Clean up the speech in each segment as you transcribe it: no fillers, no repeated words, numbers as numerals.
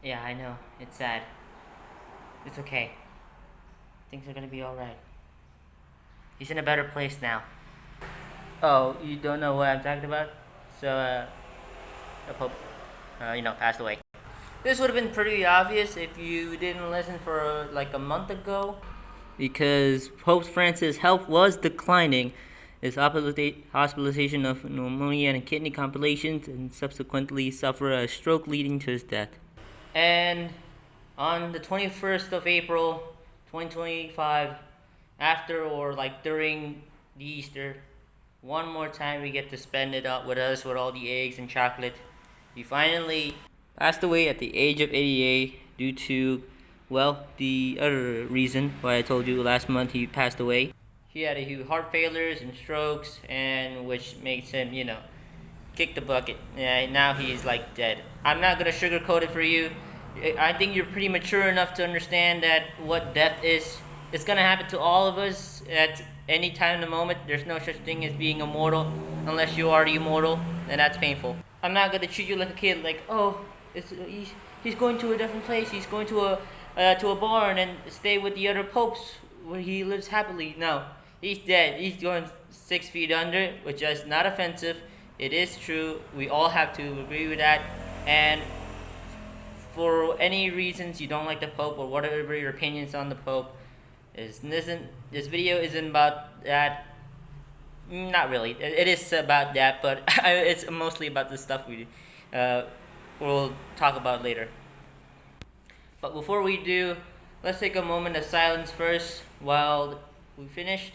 Yeah, I know. It's sad. It's okay. Things are gonna be alright. He's in a better place now. Oh, you don't know what I'm talking about? So, the Pope, passed away. This would have been pretty obvious if you didn't listen for like a month ago. Because Pope Francis' health was declining. His hospitalization of pneumonia and kidney complications, and subsequently suffered a stroke leading to his death. And on the 21st of April, 2025, after or like during the Easter, one more time we get to spend it up with us with all the eggs and chocolate. He finally passed away at the age of 88 due to, well, the other reason why I told you last month he passed away. He had a few heart failures and strokes, and which makes him, kick the bucket. Yeah, now he's like dead. I'm not gonna sugarcoat it for you. I think you're pretty mature enough to understand that what death is. It's gonna happen to all of us at any time in the moment. There's no such thing as being immortal unless you are immortal, and that's painful. I'm not gonna treat you like a kid, like, oh, he's going to a different place. He's going to a barn and stay with the other popes where he lives happily. No, he's dead. He's going 6 feet under, which is not offensive. It is true. We all have to agree with that. And for any reasons you don't like the Pope or whatever your opinions on the Pope, this video isn't about that. Not really. It is about that, but it's mostly about the stuff we'll talk about later. But before we do, let's take a moment of silence first while we finished.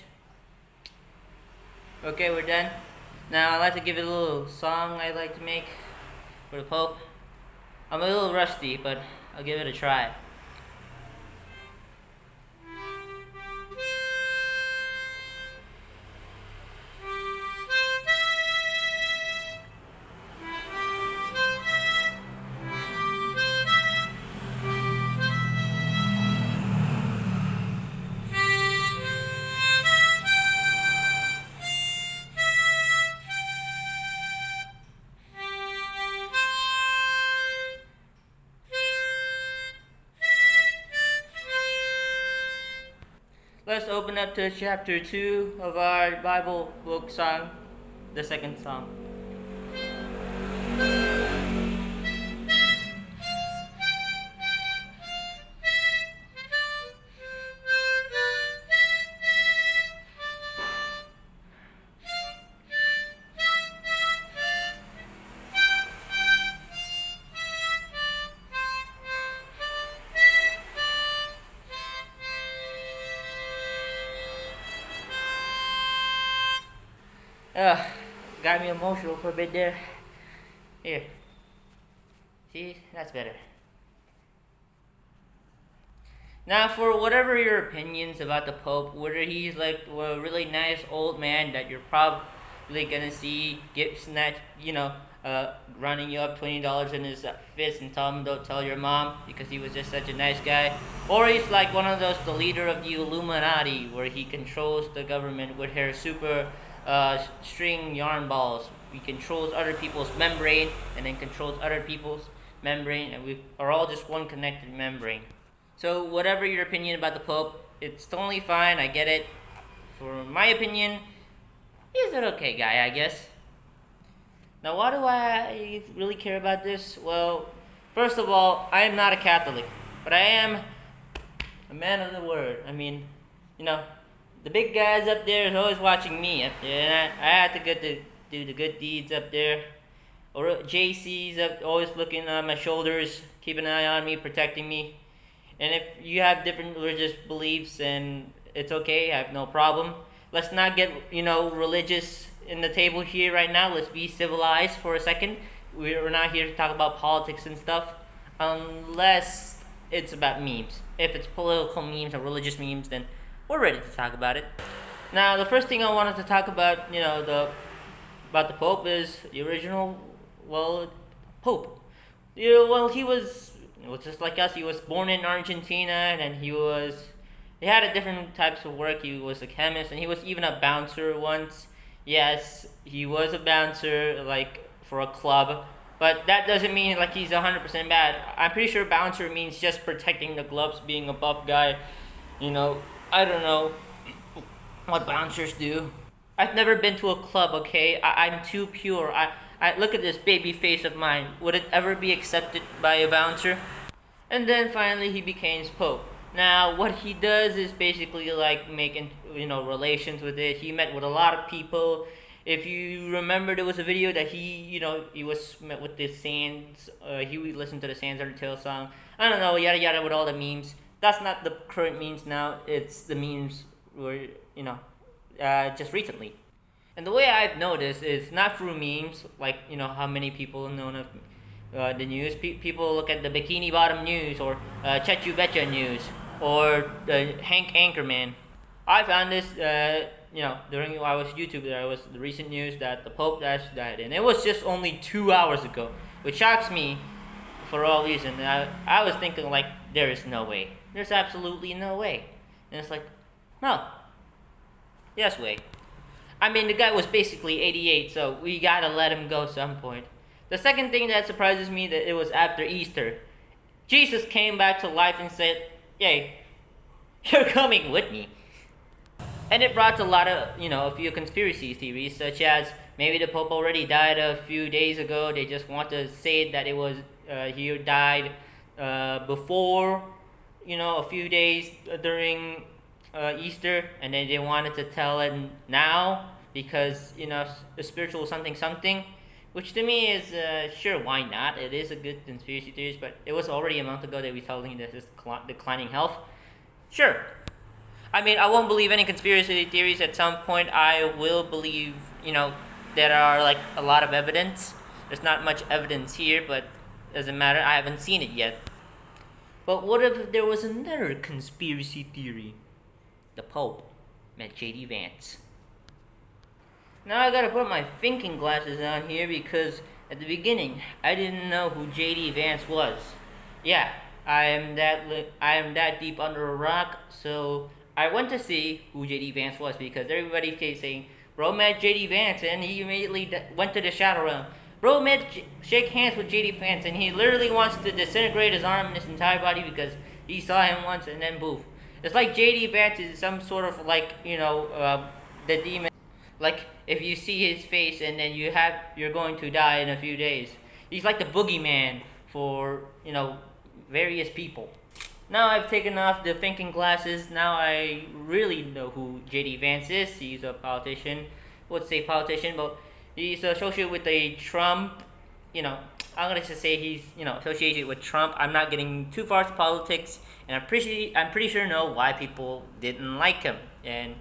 Okay, we're done. Now I'd like to give it a little song I like to make for the Pope. I'm a little rusty, but I'll give it a try. Let's open up to chapter 2 of our Bible book song, the second song. Got me emotional for a bit there. Here. See? That's better. Now, for whatever your opinions about the Pope, whether he's like a really nice old man that you're probably gonna see get snatched, running you up $20 in his fist and tell him don't tell your mom because he was just such a nice guy, or he's like one of those, the leader of the Illuminati, where he controls the government with her super string yarn balls. He controls other people's membrane and then controls other people's membrane, and we are all just one connected membrane. So whatever your opinion about the Pope, it's totally fine. I get it. For my opinion, he's an okay guy, I guess. Now, why do I really care about this? Well, first of all, I am not a Catholic, but I am a man of the word. I mean, the big guys up there is always watching me up there, and I have to get to do the good deeds up there. Or JC's up, always looking on my shoulders, keeping an eye on me, protecting me. And if you have different religious beliefs, and it's okay, I have no problem. Let's not get, religious in the table here right now. Let's be civilized for a second. We're not here to talk about politics and stuff, unless it's about memes. If it's political memes or religious memes, then we're ready to talk about it. Now, the first thing I wanted to talk about, about the Pope is the original, Pope. He was just like us. He was born in Argentina, and he had a different types of work. He was a chemist, and he was even a bouncer once. Yes, he was a bouncer, like, for a club. But that doesn't mean like he's 100% bad. I'm pretty sure bouncer means just protecting the gloves, being a buff guy. You know, I don't know what bouncers do. I've never been to a club, okay? I'm too pure. I look at this baby face of mine. Would it ever be accepted by a bouncer? And then finally he becomes Pope. Now what he does is basically like making relations with it. He met with a lot of people. If you remember, there was a video that he was met with the Sands. He would listen to the Sands Undertale song. I don't know, yada yada with all the memes. That's not the current memes now. It's the memes where just recently. And the way I've noticed is not through memes, like how many people know of the news. People look at the Bikini Bottom news or Chechu Betcha news or Hank Anchorman. I found this, during I was YouTube. There was the recent news that the Pope died, and it was just only 2 hours ago, which shocks me for all reason. I was thinking like, there is no way. There's absolutely no way, and it's like, no. Yes, way. I mean, the guy was basically 88, so we gotta let him go some point. The second thing that surprises me that it was after Easter. Jesus came back to life and said, "Yay, you're coming with me." And it brought a lot of, a few conspiracy theories, such as maybe the Pope already died a few days ago. They just want to say that it was he died before, a few days during Easter, and then they wanted to tell it now because the spiritual something, which to me is sure, why not? It is a good conspiracy theory, but it was already a month ago that we telling this is declining health. Sure. I mean, I won't believe any conspiracy theories. At some point, I will believe, there are like a lot of evidence. There's not much evidence here, but doesn't matter. I haven't seen it yet. But what if there was another conspiracy theory? The Pope met JD Vance. Now I gotta put my thinking glasses on here because at the beginning I didn't know who JD Vance was. Yeah, I am that deep under a rock, so I went to see who JD Vance was because everybody kept saying, "Bro met JD Vance," and he immediately went to the Shadow Realm. Bro shake hands with JD Vance, and he literally wants to disintegrate his arm and his entire body because he saw him once, and then boof. It's like JD Vance is some sort of like the demon. Like if you see his face and then you're going to die in a few days. He's like the boogeyman for various people. Now I've taken off the thinking glasses. Now I really know who JD Vance is. He's a politician. Let's say politician, but he's associated with the Trump. I'm gonna just say he's associated with Trump. I'm not getting too far to politics, and I'm pretty sure know why people didn't like him. And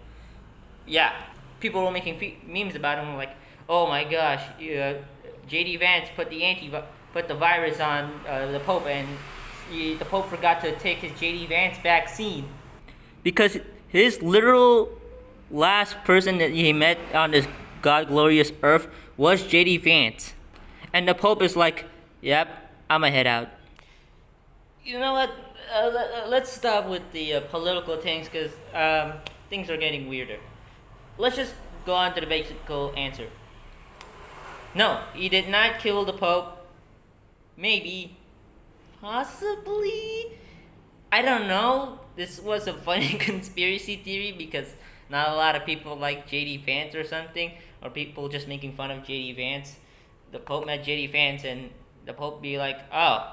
yeah, people were making memes about him like, "Oh my gosh, JD Vance put the virus on the Pope, and the Pope forgot to take his JD Vance vaccine because his literal last person that he met on this God glorious earth was JD Vance." And the Pope is like, "Yep, I'ma head out." You know what? Let's stop with the political things because things are getting weirder. Let's just go on to the basic answer. No, he did not kill the Pope. Maybe. Possibly. I don't know. This was a funny conspiracy theory because not a lot of people like JD Vance or something, or people just making fun of JD Vance. The Pope met JD Vance and the Pope be like, "Oh,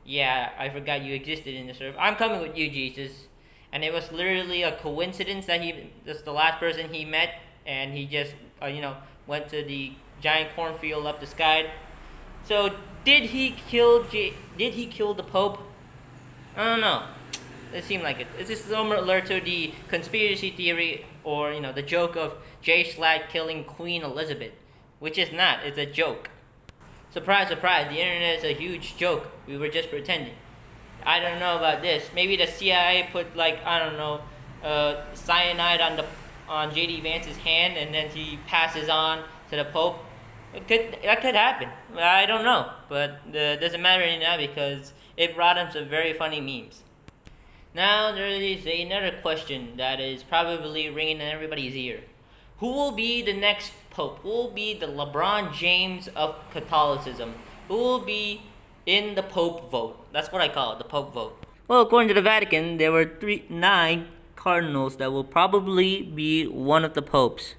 yeah, I forgot you existed in this earth. I'm coming with you, Jesus." And it was literally a coincidence that that's the last person he met, and he just went to the giant cornfield up the sky. So did he kill the Pope? I don't know. It seemed like it. It's just similar to the conspiracy theory or the joke of Jay Schlatt killing Queen Elizabeth, which is not. It's a joke. Surprise, surprise! The internet is a huge joke. We were just pretending. I don't know about this. Maybe the CIA put cyanide on JD Vance's hand, and then he passes on to the Pope. That could happen. I don't know, but it doesn't matter now because it brought him some very funny memes. Now there is another question that is probably ringing in everybody's ear. Who will be the next Pope? Who will be the LeBron James of Catholicism? Who will be in the Pope vote? That's what I call it, the Pope vote. Well, according to the Vatican, there were 9 cardinals that will probably be one of the popes.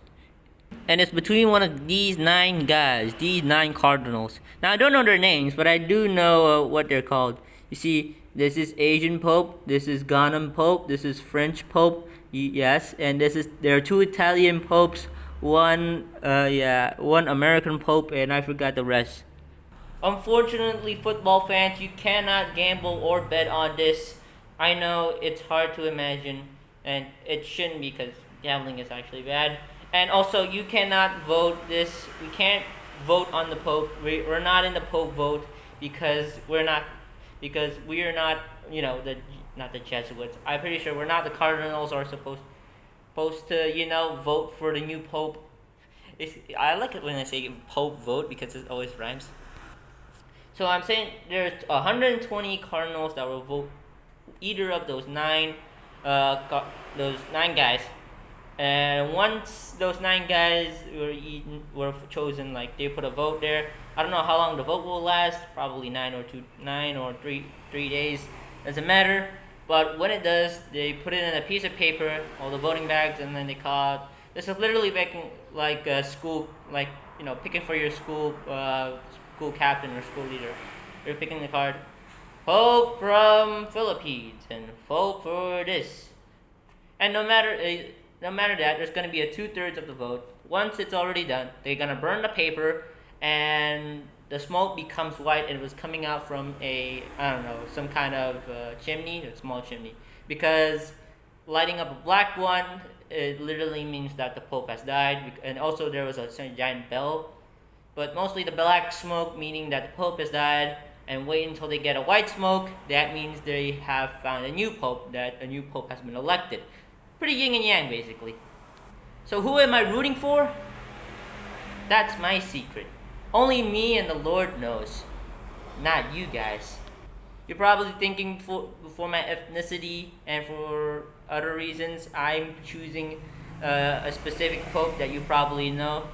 And it's between one of these 9 guys, these 9 cardinals. Now, I don't know their names, but I do know what they're called. You see, this is Asian Pope, this is Ghanaian Pope, this is French Pope, yes, and there are 2 Italian popes, one American Pope, and I forgot the rest. Unfortunately, football fans, you cannot gamble or bet on this. I know it's hard to imagine, and it shouldn't be because gambling is actually bad. And also, you cannot vote this. We can't vote on the Pope. We're not in the Pope vote because we are not, not the Jesuits. I'm pretty sure we're not the Cardinals are supposed to, vote for the new Pope. I like it when I say Pope vote because it always rhymes. So I'm saying there's 120 cardinals that will vote either of those 9 guys. And once those 9 guys were chosen, like they put a vote there. I don't know how long the vote will last. Probably 9 or 3 days. Doesn't matter. But when it does, they put it in a piece of paper, all the voting bags, and then they call it. This is literally making like a school, like picking for your school captain or school leader. You're picking the card. Vote from Philippines and vote for this. And no matter that, there's gonna be a 2/3 of the vote. Once it's already done, they're gonna burn the paper, and the smoke becomes white, and it was coming out from some kind of chimney, a small chimney. Because lighting up a black one, it literally means that the Pope has died, and also there was a giant bell. But mostly the black smoke, meaning that the Pope has died, and wait until they get a white smoke, that means they have found a new Pope, that a new Pope has been elected. Pretty yin and yang, basically. So who am I rooting for? That's my secret. Only me and the Lord knows. Not you guys. You're probably thinking for my ethnicity and for other reasons, I'm choosing a specific Pope that you probably know.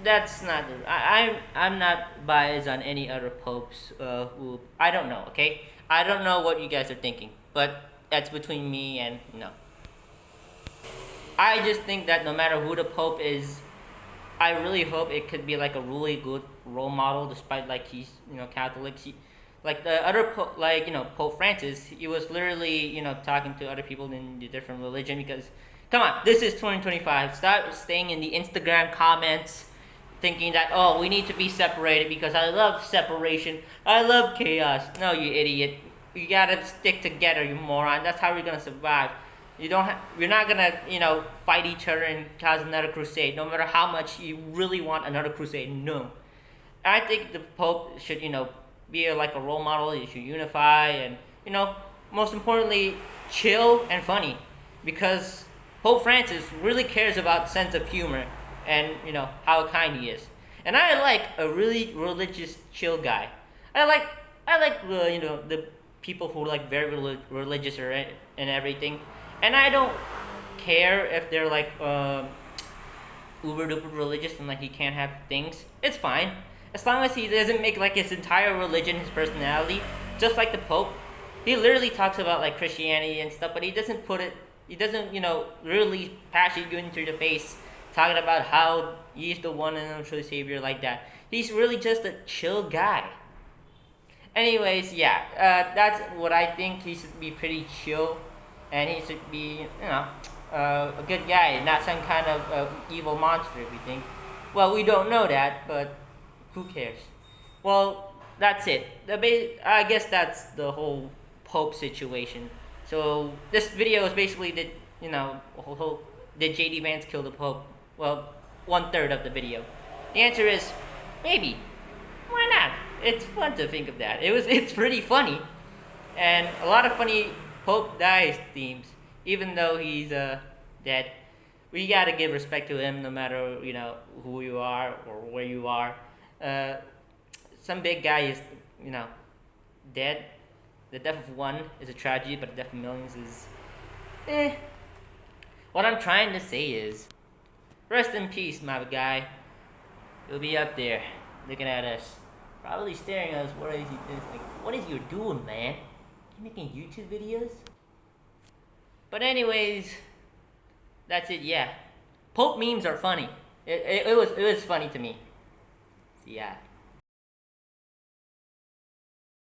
That's not. I'm not biased on any other popes. Who I don't know. Okay, I don't know what you guys are thinking, but that's between me and no. I just think that no matter who the pope is, I really hope it could be like a really good role model. Despite like he's Catholic, like the other Pope Francis, he was literally talking to other people in the different religion because, come on, this is 2025. Stop staying in the Instagram comments thinking that, oh, we need to be separated because I love separation. I love chaos. No, you idiot. You gotta stick together, you moron. That's how we're gonna survive. We're not gonna, fight each other and cause another crusade, no matter how much you really want another crusade. No. I think the Pope should, be like a role model. He should unify and, most importantly, chill and funny. Because Pope Francis really cares about sense of humor and how kind he is. And I like a really religious, chill guy. I like the people who are like very religious and everything. And I don't care if they're like uber duper religious and like he can't have things. It's fine as long as he doesn't make like his entire religion his personality. Just like the Pope, he literally talks about like Christianity and stuff, but he doesn't put it. He doesn't really pass you into the face talking about how he's the one and only savior like that. He's really just a chill guy. Anyways, yeah, that's what I think. He should be pretty chill, and he should be, a good guy, not some kind of evil monster. We think. Well, we don't know that, but who cares? Well, that's it. I guess that's the whole Pope situation. So this video is basically did JD Vance kill the Pope? Well, 1/3 of the video. The answer is maybe. Why not? It's fun to think of that. It's pretty funny, and a lot of funny Pope dies themes. Even though he's dead, we gotta give respect to him, no matter who you are or where you are. Some big guy is dead. The death of one is a tragedy, but the death of millions is What I'm trying to say is, rest in peace, my guy. You'll be up there looking at us. Probably staring at us. What is he doing? Like, what is you doing, man? You making YouTube videos? But anyways, that's it. Yeah, Pope memes are funny. It was funny to me. So yeah.